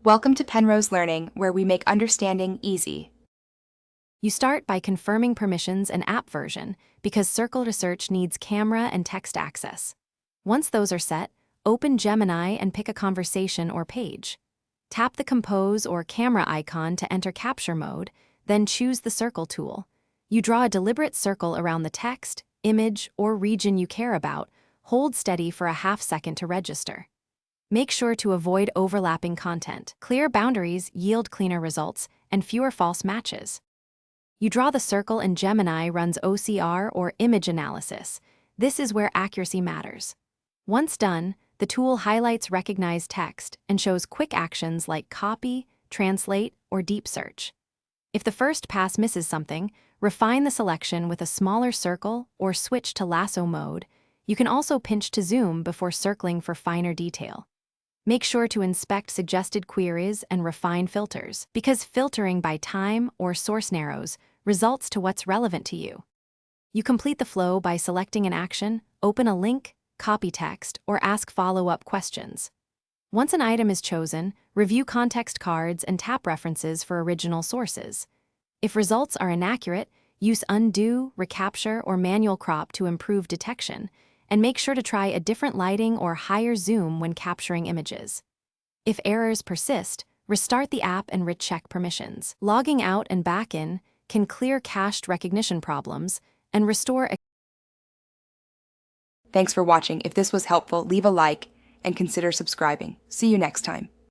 Welcome to Penrose Learning, where we make understanding easy. You start by confirming permissions and app version because Circle to Search needs camera and text access. Once those are set, open Gemini and pick a conversation or page. Tap the compose or camera icon to enter capture mode, then choose the circle tool. You draw a deliberate circle around the text, image, or region you care about. Hold steady for a half second to register. Make sure to avoid overlapping content. Clear boundaries yield cleaner results and fewer false matches. You draw the circle and Gemini runs OCR or image analysis. This is where accuracy matters. Once done, the tool highlights recognized text and shows quick actions like copy, translate, or deep search. If the first pass misses something, refine the selection with a smaller circle or switch to lasso mode. You can also pinch to zoom before circling for finer detail. Make sure to inspect suggested queries and refine filters, because filtering by time or source narrows results to what's relevant to you. You complete the flow by selecting an action, open a link, copy text, or ask follow-up questions. Once an item is chosen, review context cards and tap references for original sources. If results are inaccurate, use undo, recapture, or manual crop to improve detection, and make sure to try a different lighting or higher zoom when capturing images. If errors persist, restart the app and recheck permissions. Logging out and back in can clear cached recognition problems and restore. Thanks for watching. If this was helpful, leave a like and consider subscribing. See you next time.